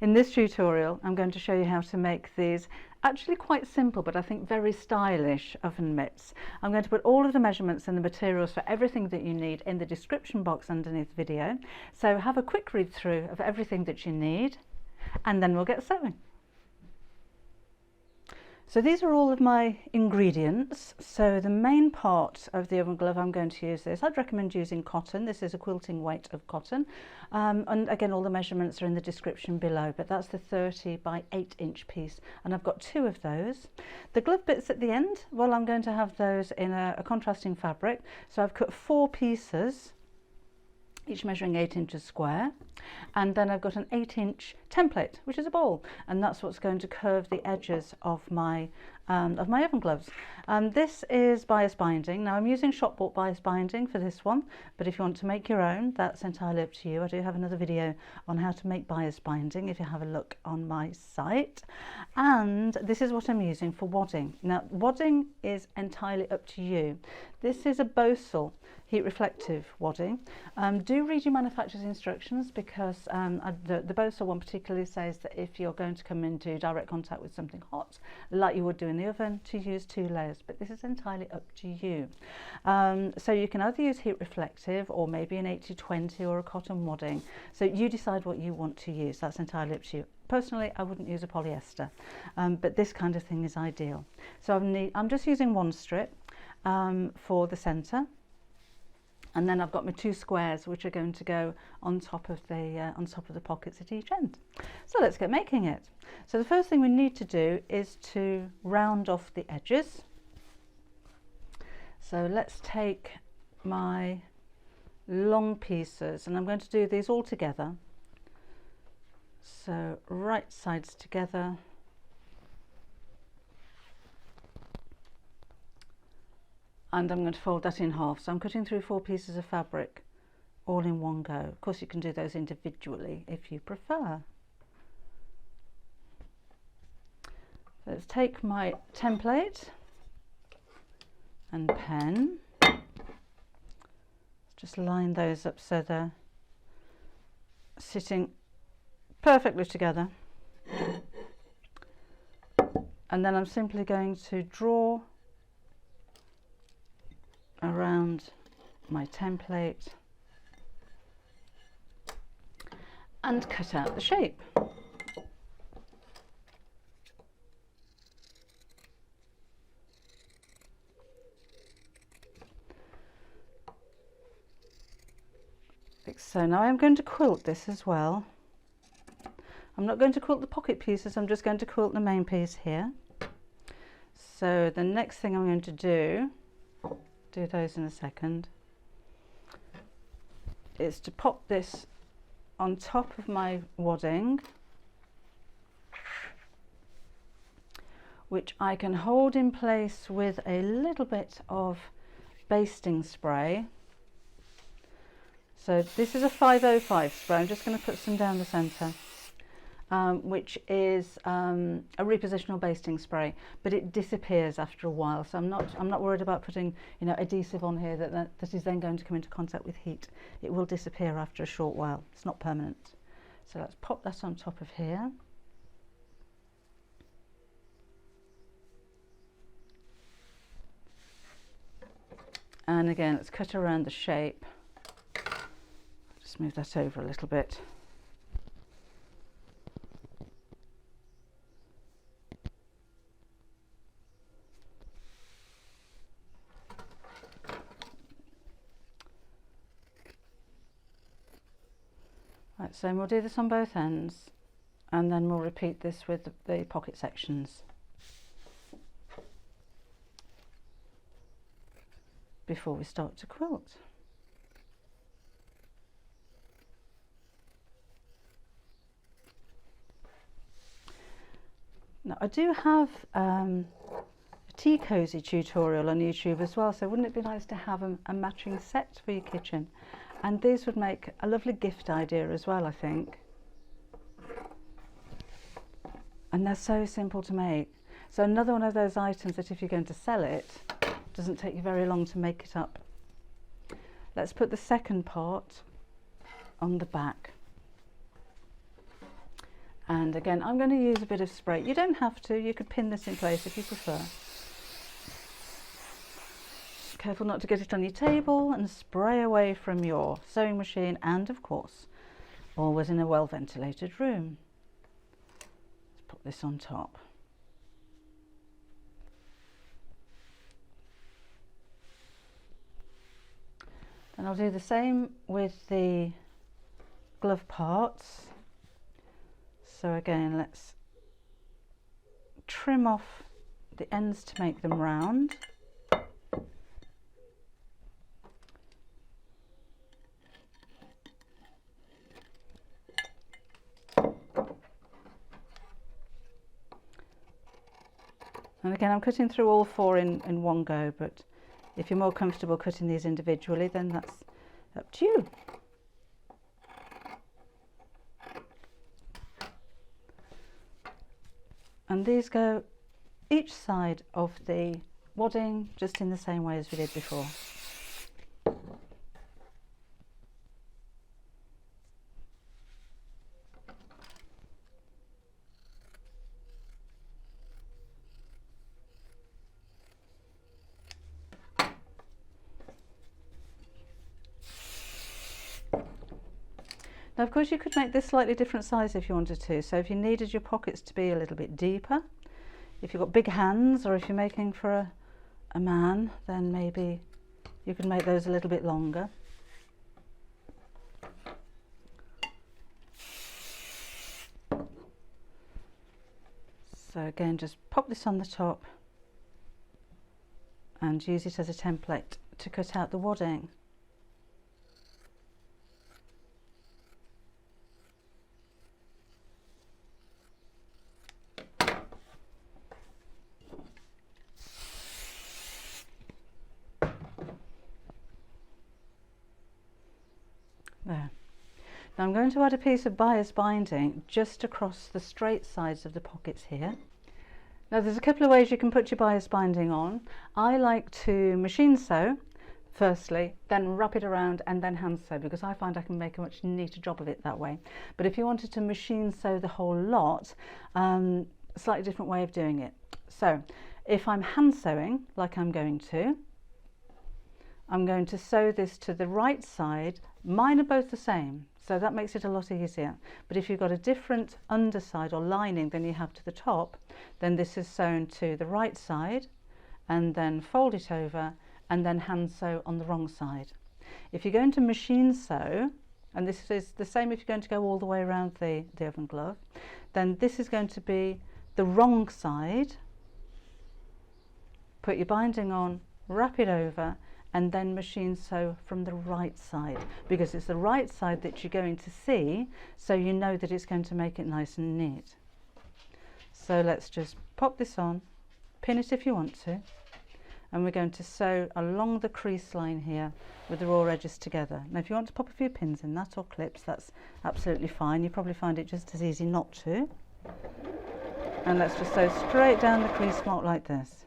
In this tutorial, I'm going to show you how to make these actually quite simple, but I think very stylish oven mitts. I'm going to put all of the measurements and the materials for everything that you need in the description box underneath the video. So have a quick read through of everything that you need, and then we'll get sewing. So these are all of my ingredients. So the main part of the oven glove, I'm going to use this. I'd recommend using cotton. This is a quilting weight of cotton. And again, all the measurements are in the description below, but that's the 30 by 8 inch piece. And I've got 2 of those. The glove bits at the end, well, I'm going to have those in a contrasting fabric. So I've cut 4 pieces, each measuring 8 inches square, and then I've got an 8-inch template, which is a ball, and that's what's going to curve the edges of my oven gloves. This is bias binding. Now I'm using shop bought bias binding for this one, but if you want to make your own, that's entirely up to you. I do have another video on how to make bias binding if you have a look on my site. And this is what I'm using for wadding. Now wadding is entirely up to you. This is a Bosal heat reflective wadding. Do read your manufacturer's instructions, because the Bosal one particularly says that if you're going to come into direct contact with something hot, like you would do in the oven, to use 2 layers, but this is entirely up to you. So you can either use heat reflective or maybe an 80-20 or a cotton wadding. So you decide what you want to use. That's entirely up to you. Personally, I wouldn't use a polyester, but this kind of thing is ideal. So I'm just using 1 strip for the center. And then I've got my 2 squares which are going to go on top of the pockets at each end. So let's get making it. So the first thing we need to do is to round off the edges. So let's take my long pieces, and I'm going to do these all together. So right sides together. And I'm going to fold that in half. So I'm cutting through 4 pieces of fabric all in one go. Of course, you can do those individually if you prefer. Let's take my template and pen. Just line those up so they're sitting perfectly together. And then I'm simply going to draw around my template and cut out the shape. So now I'm going to quilt this as well. I'm not going to quilt the pocket pieces, I'm just going to quilt the main piece here. So the next thing I'm going to do those in a second, is to pop this on top of my wadding, which I can hold in place with a little bit of basting spray. So this is a 505 spray. I'm just going to put some down the centre, which is a repositional basting spray, but it disappears after a while. So I'm not worried about putting, you know, adhesive on here that is then going to come into contact with heat. It will disappear after a short while. It's not permanent. So let's pop that on top of here. And again, let's cut around the shape. Just move that over a little bit. Right, so we'll do this on both ends, and then we'll repeat this with the pocket sections before we start to quilt. Now I do have a tea cosy tutorial on YouTube as well, so wouldn't it be nice to have a matching set for your kitchen? And these would make a lovely gift idea as well, I think. And they're so simple to make. So another one of those items that if you're going to sell it, doesn't take you very long to make it up. Let's put the second part on the back. And again, I'm going to use a bit of spray. You don't have to, you could pin this in place if you prefer. Careful not to get it on your table, and spray away from your sewing machine, and of course, always in a well ventilated room. Let's put this on top. And I'll do the same with the glove parts. So again, let's trim off the ends to make them round. And again, I'm cutting through all four in one go, but if you're more comfortable cutting these individually, then that's up to you. And these go each side of the wadding, just in the same way as we did before. Now, of course, you could make this slightly different size if you wanted to. So if you needed your pockets to be a little bit deeper, if you've got big hands, or if you're making for a man, then maybe you could make those a little bit longer. So again, just pop this on the top and use it as a template to cut out the wadding. There. Now I'm going to add a piece of bias binding just across the straight sides of the pockets here. Now there's a couple of ways you can put your bias binding on. I like to machine sew firstly, then wrap it around and then hand sew, because I find I can make a much neater job of it that way. But if you wanted to machine sew the whole lot, slightly different way of doing it. So if I'm hand sewing, like I'm going to sew this to the right side. Mine are both the same, so that makes it a lot easier. But if you've got a different underside or lining than you have to the top, then this is sewn to the right side, and then fold it over, and then hand sew on the wrong side. If you're going to machine sew, and this is the same if you're going to go all the way around the oven glove, then this is going to be the wrong side. Put your binding on, wrap it over, and then machine sew from the right side, because it's the right side that you're going to see, so you know that it's going to make it nice and neat. So let's just pop this on, pin it if you want to, and we're going to sew along the crease line here with the raw edges together. Now if you want to pop a few pins in that, or clips, that's absolutely fine. You probably find it just as easy not to. And let's just sew straight down the crease mark like this.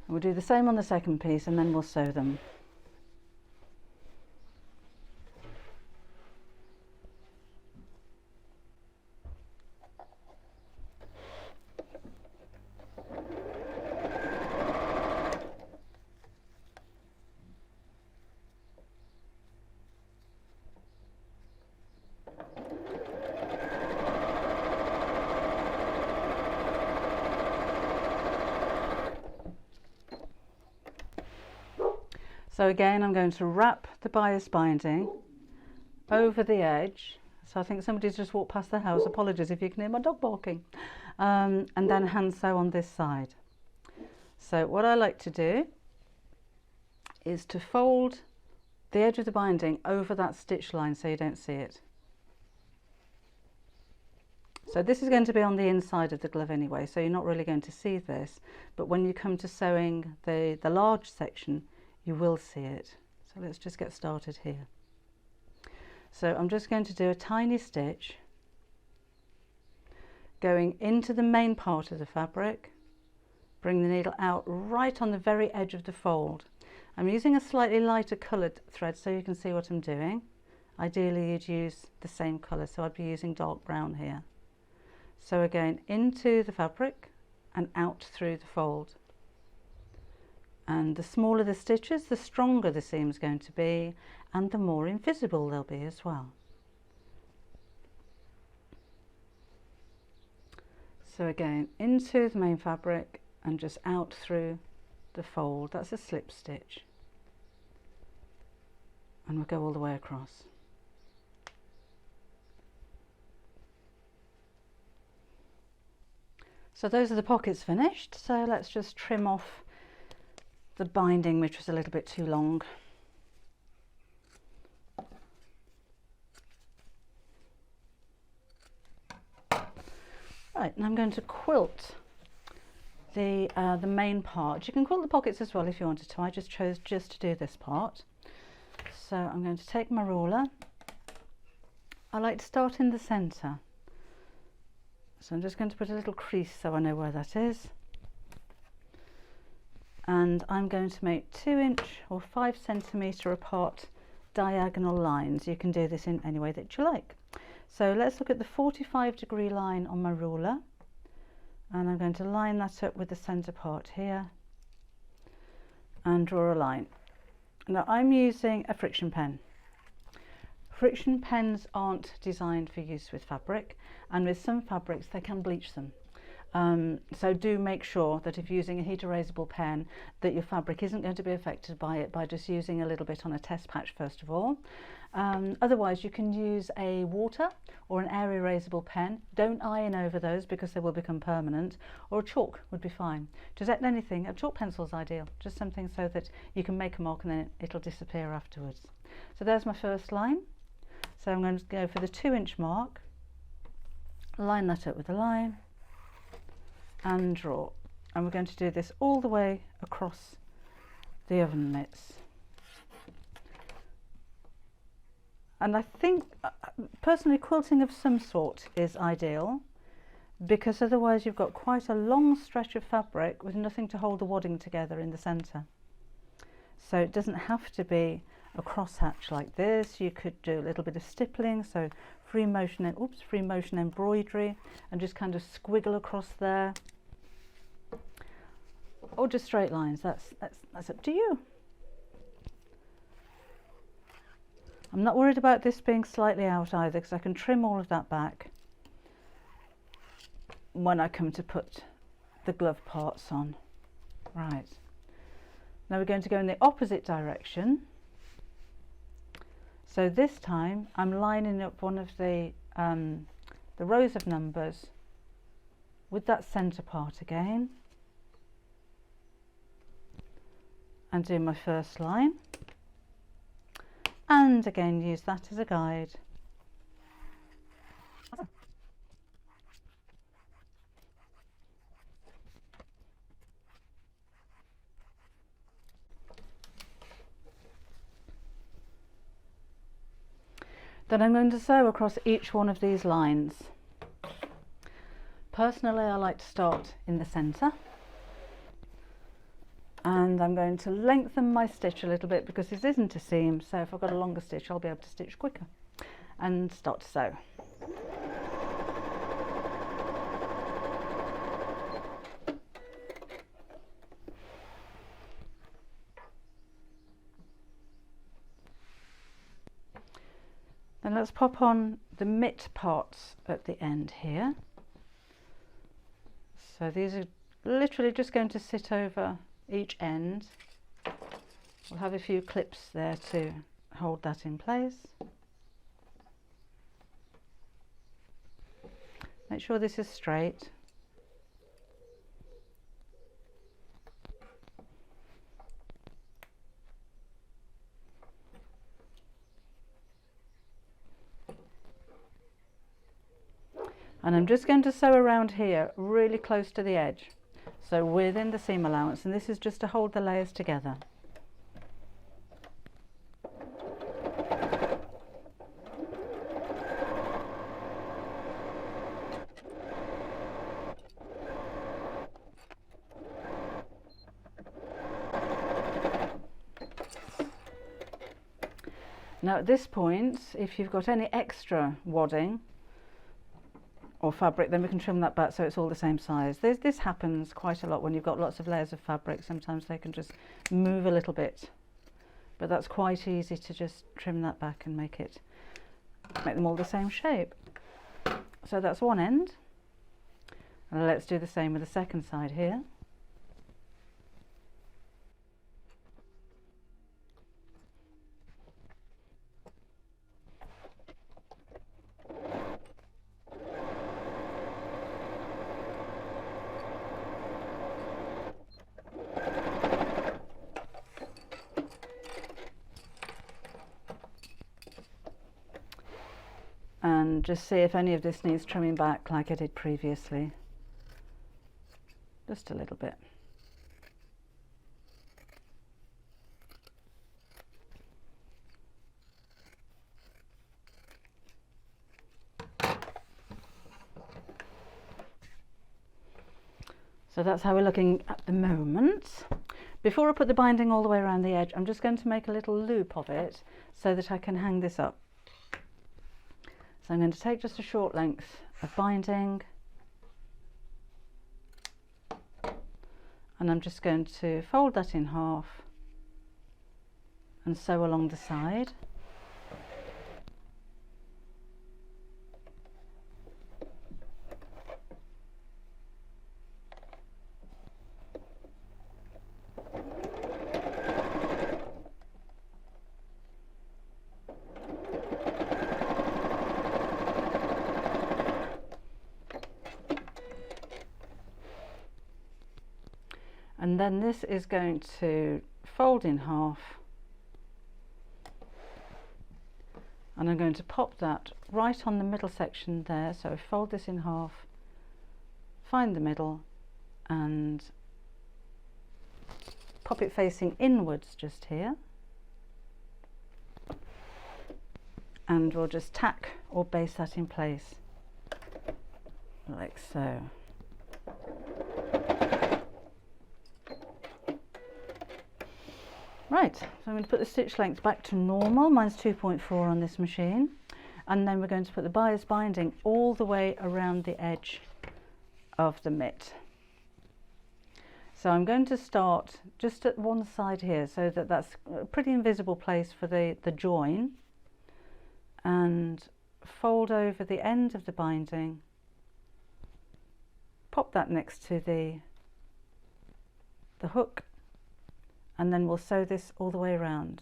We'll do the same on the second piece, and then we'll sew them. So again, I'm going to wrap the bias binding over the edge. So I think somebody's just walked past the house. Apologies if you can hear my dog barking. And then hand sew on this side. So what I like to do is to fold the edge of the binding over that stitch line so you don't see it. So this is going to be on the inside of the glove anyway, so you're not really going to see this. But when you come to sewing the large section, you will see it. So let's just get started here. So I'm just going to do a tiny stitch going into the main part of the fabric, bring the needle out right on the very edge of the fold. I'm using a slightly lighter coloured thread so you can see what I'm doing. Ideally you'd use the same colour, so I'd be using dark brown here. So again, into the fabric and out through the fold. And the smaller the stitches, the stronger the seam's going to be, and the more invisible they'll be as well. So again, into the main fabric and just out through the fold. That's a slip stitch. And we'll go all the way across. So those are the pockets finished. So let's just trim off the binding, which was a little bit too long. Right, and I'm going to quilt the main part. You can quilt the pockets as well if you wanted to. I just chose just to do this part. So I'm going to take my ruler. I like to start in the centre. So I'm just going to put a little crease so I know where that is. And I'm going to make 2" or 5 centimetre apart diagonal lines. You can do this in any way that you like. So let's look at the 45-degree line on my ruler, and I'm going to line that up with the centre part here and draw a line. Now I'm using a friction pen. Friction pens aren't designed for use with fabric, and with some fabrics they can bleach them. So do make sure that if you're using a heat erasable pen that your fabric isn't going to be affected by it by just using a little bit on a test patch first of all. Otherwise you can use a water or an air erasable pen. Don't iron over those because they will become permanent, or a chalk would be fine. Just anything, a chalk pencil is ideal, just something so that you can make a mark and then it'll disappear afterwards. So there's my first line. So I'm going to go for the 2" mark, line that up with a line and draw, and we're going to do this all the way across the oven mitts. And I think personally quilting of some sort is ideal, because otherwise you've got quite a long stretch of fabric with nothing to hold the wadding together in the centre. So it doesn't have to be a crosshatch like this. You could do a little bit of stippling, so free motion embroidery, and just kind of squiggle across there, or just straight lines. That's up to you. I'm not worried about this being slightly out either, because I can trim all of that back when I come to put the glove parts on. Right, now we're going to go in the opposite direction. So this time I'm lining up one of the rows of numbers with that centre part again, and do my first line, and again use that as a guide. Then I'm going to sew across each one of these lines. Personally, I like to start in the centre, and I'm going to lengthen my stitch a little bit because this isn't a seam, so if I've got a longer stitch I'll be able to stitch quicker, and start to sew. And let's pop on the mitt parts at the end here. So these are literally just going to sit over each end. We'll have a few clips there to hold that in place. Make sure this is straight. And I'm just going to sew around here really close to the edge, so within the seam allowance, and this is just to hold the layers together. Now at this point, if you've got any extra wadding or fabric, then we can trim that back so it's all the same size. This happens quite a lot when you've got lots of layers of fabric. Sometimes they can just move a little bit, but that's quite easy to just trim that back and make them all the same shape. So that's one end, and let's do the same with the second side here. And just see if any of this needs trimming back like I did previously. Just a little bit. So that's how we're looking at the moment. Before I put the binding all the way around the edge, I'm just going to make a little loop of it so that I can hang this up. So I'm going to take just a short length of binding, and I'm just going to fold that in half and sew along the side. And then this is going to fold in half, and I'm going to pop that right on the middle section there. So fold this in half, find the middle and pop it facing inwards just here, and we'll just tack or base that in place like so. Right, so I'm going to put the stitch length back to normal. Mine's 2.4 on this machine, and then we're going to put the bias binding all the way around the edge of the mitt. So I'm going to start just at one side here, so that that's a pretty invisible place for the join, and fold over the end of the binding, pop that next to the hook, and then we'll sew this all the way around.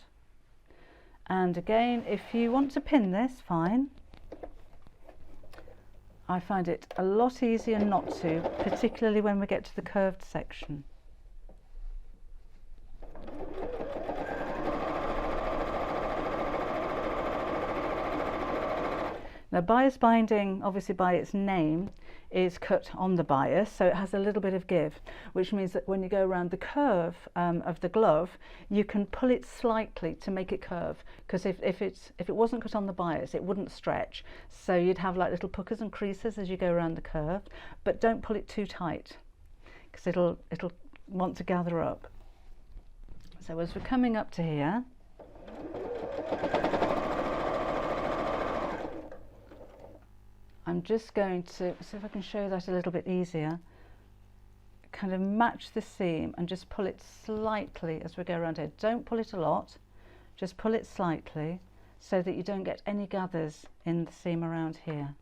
And again, if you want to pin this, fine. I find it a lot easier not to, particularly when we get to the curved section. Now bias binding, obviously by its name, is cut on the bias, so it has a little bit of give, which means that when you go around the curve of the glove, you can pull it slightly to make it curve, because if it wasn't cut on the bias, it wouldn't stretch. So you'd have like little puckers and creases as you go around the curve, but don't pull it too tight, because it'll want to gather up. So as we're coming up to here, I'm just going to see if I can show that a little bit easier. Kind of match the seam and just pull it slightly as we go around here. Don't pull it a lot, just pull it slightly so that you don't get any gathers in the seam around here.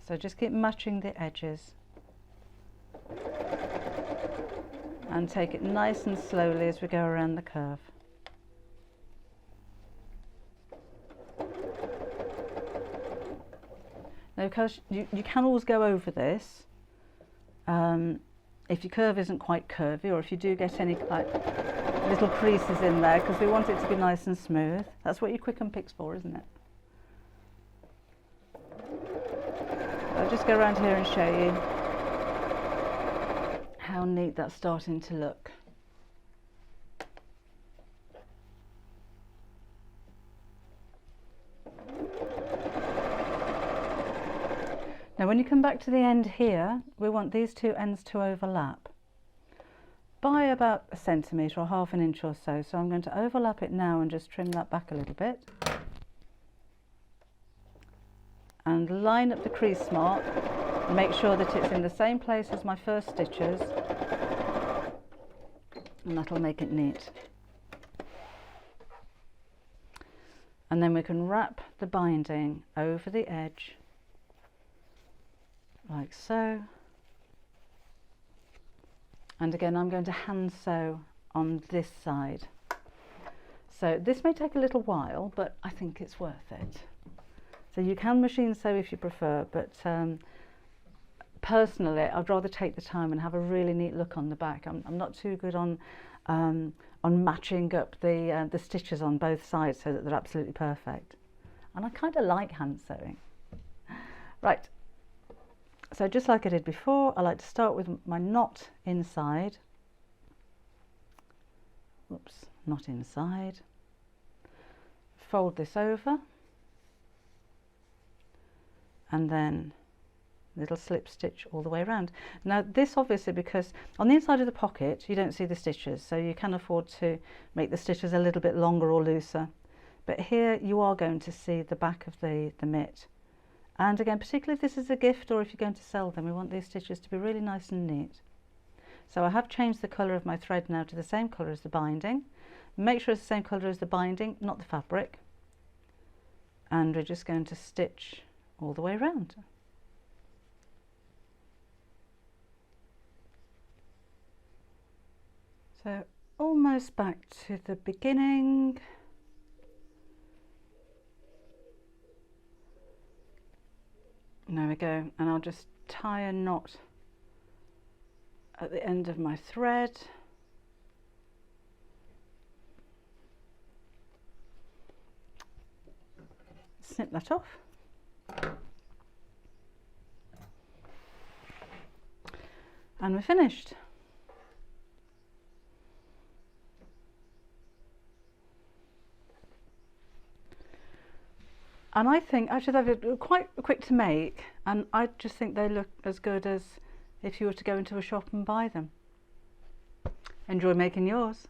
So just keep matching the edges and take it nice and slowly as we go around the curve. Now, because you can always go over this if your curve isn't quite curvy, or if you do get any like little creases in there, because we want it to be nice and smooth. That's what your quick and picks for, isn't it? I'll just go around here and show you how neat that's starting to look. Now when you come back to the end here, we want these two ends to overlap. by about a centimetre or half an inch or so. So I'm going to overlap it now and just trim that back a little bit. And line up the crease mark and make sure that it's in the same place as my first stitches, and that'll make it neat. And then we can wrap the binding over the edge like so. And again, I'm going to hand sew on this side. So this may take a little while, but I think it's worth it. So you can machine sew if you prefer, but personally, I'd rather take the time and have a really neat look on the back. I'm not too good on matching up the stitches on both sides so that they're absolutely perfect. And I kind of like hand sewing. Right, so just like I did before, I like to start with my knot inside. Oops, not inside. Fold this over. And then little slip stitch all the way around. Now this obviously, because on the inside of the pocket you don't see the stitches, so you can afford to make the stitches a little bit longer or looser, but here you are going to see the back of the mitt. And again, particularly if this is a gift or if you're going to sell them, we want these stitches to be really nice and neat. So I have changed the colour of my thread now to the same colour as the binding. Make sure it's the same colour as the binding, not the fabric, and we're just going to stitch all the way around. So almost back to the beginning. There we go, and I'll just tie a knot at the end of my thread. Snip that off. And we're finished. And I think actually they're quite quick to make, and I just think they look as good as if you were to go into a shop and buy them. Enjoy making yours.